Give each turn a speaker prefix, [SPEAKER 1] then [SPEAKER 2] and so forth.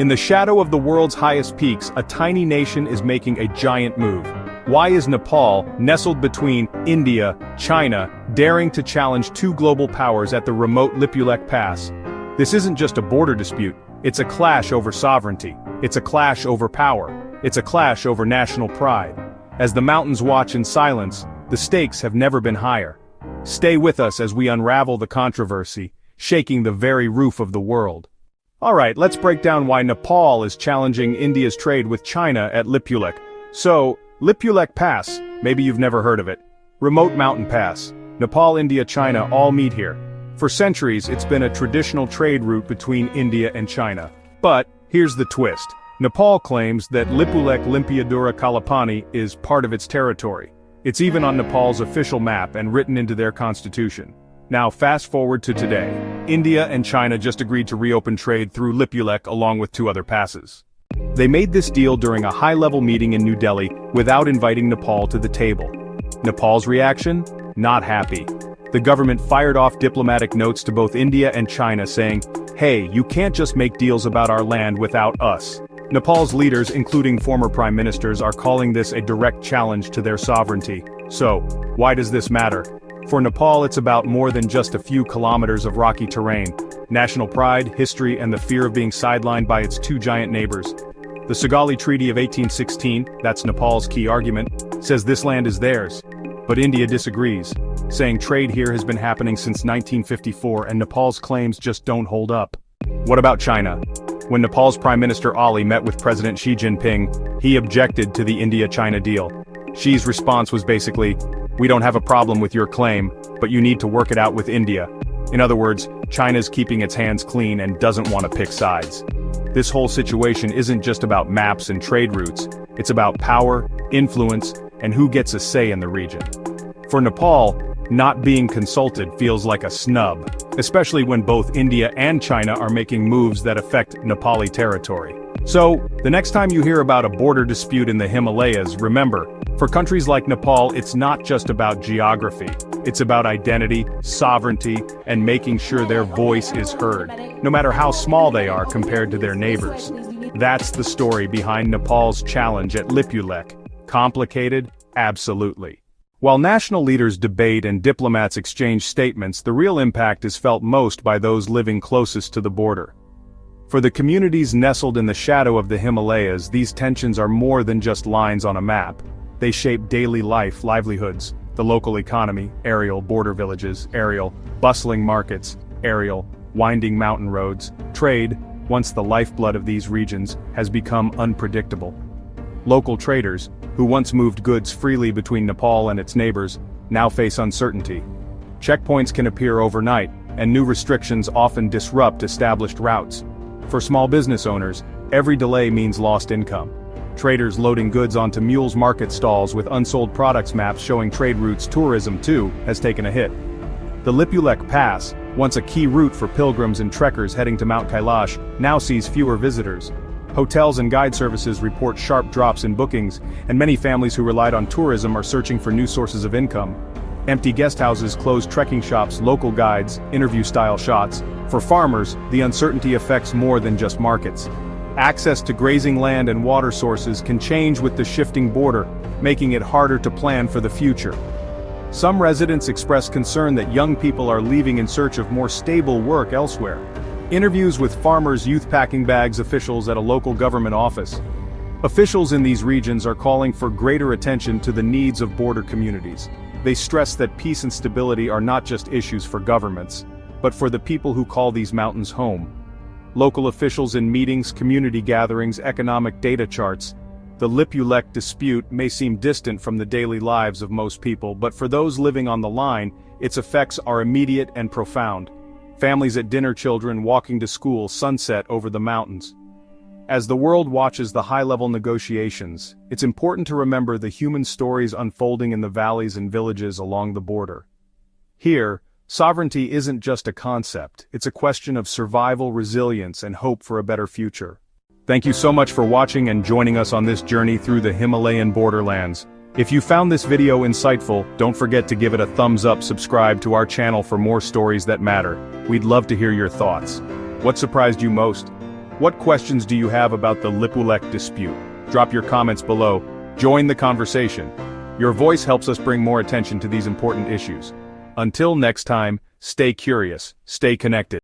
[SPEAKER 1] In the shadow of the world's highest peaks, a tiny nation is making a giant move. Why is Nepal, nestled between India, China, daring to challenge two global powers at the remote Lipulekh Pass? This isn't just a border dispute, it's a clash over sovereignty. It's a clash over power. It's a clash over national pride. As the mountains watch in silence, the stakes have never been higher. Stay with us as we unravel the controversy, shaking the very roof of the world. Alright, let's break down why Nepal is challenging India's trade with China at Lipulekh. So, Lipulekh Pass, maybe you've never heard of it. Remote mountain pass. Nepal, India, China all meet here. For centuries, it's been a traditional trade route between India and China. But, here's the twist. Nepal claims that Lipulekh Limpiadura Kalapani is part of its territory. It's even on Nepal's official map and written into their constitution. Now fast forward to today. India and China just agreed to reopen trade through Lipulekh along with two other passes. They made this deal during a high-level meeting in New Delhi without inviting Nepal to the table. Nepal's reaction? Not happy. The government fired off diplomatic notes to both India and China saying, "Hey, you can't just make deals about our land without us." Nepal's leaders, including former prime ministers, are calling this a direct challenge to their sovereignty. So, why does this matter? For Nepal, it's about more than just a few kilometers of rocky terrain. National pride, history, and the fear of being sidelined by its two giant neighbors. The Sagali Treaty of 1816, that's Nepal's key argument, says this land is theirs. But India disagrees, saying trade here has been happening since 1954 and Nepal's claims just don't hold up. What about China? When Nepal's Prime Minister Ali met with President Xi Jinping, he objected to the India-China deal. Xi's response was basically, "We don't have a problem with your claim, but you need to work it out with India." In other words, China's keeping its hands clean and doesn't want to pick sides. This whole situation isn't just about maps and trade routes, it's about power, influence, and who gets a say in the region. For Nepal, not being consulted feels like a snub, especially when both India and China are making moves that affect Nepali territory. So, the next time you hear about a border dispute in the Himalayas, remember, for countries like Nepal, it's not just about geography. It's about identity, sovereignty, and making sure their voice is heard, no matter how small they are compared to their neighbors. That's the story behind Nepal's challenge at Lipulekh. Complicated? Absolutely. While national leaders debate and diplomats exchange statements, the real impact is felt most by those living closest to the border. For the communities nestled in the shadow of the Himalayas, these tensions are more than just lines on a map. They shape daily life, livelihoods, the local economy, aerial border villages, aerial bustling markets, aerial winding mountain roads. Trade, once the lifeblood of these regions, has become unpredictable. Local traders, who once moved goods freely between Nepal and its neighbors, now face uncertainty. Checkpoints can appear overnight, and new restrictions often disrupt established routes. For small business owners, every delay means lost income. Traders loading goods onto mules market stalls with unsold products maps showing trade routes. Tourism, too, has taken a hit. The Lipulekh Pass, once a key route for pilgrims and trekkers heading to Mount Kailash, now sees fewer visitors. Hotels and guide services report sharp drops in bookings, and many families who relied on tourism are searching for new sources of income. Empty guest houses, closed trekking shops, local guides, interview-style shots. For farmers, the uncertainty affects more than just markets. Access to grazing land and water sources can change with the shifting border, making it harder to plan for the future. Some residents express concern that young people are leaving in search of more stable work elsewhere. Interviews with farmers, youth packing bags, officials at a local government office. Officials in these regions are calling for greater attention to the needs of border communities. They stress that peace and stability are not just issues for governments, but for the people who call these mountains home. Local officials in meetings, community gatherings, economic data charts. The Lipulekh dispute may seem distant from the daily lives of most people, but for those living on the line, its effects are immediate and profound. Families at dinner, children walking to school, sunset over the mountains. As the world watches the high-level negotiations, it's important to remember the human stories unfolding in the valleys and villages along the border. Here, sovereignty isn't just a concept, it's a question of survival, resilience, and hope for a better future. Thank you so much for watching and joining us on this journey through the Himalayan borderlands. If you found this video insightful, don't forget to give it a thumbs up, subscribe to our channel for more stories that matter. We'd love to hear your thoughts. What surprised you most? What questions do you have about the Lipulekh dispute? Drop your comments below. Join the conversation. Your voice helps us bring more attention to these important issues. Until next time, stay curious, stay connected.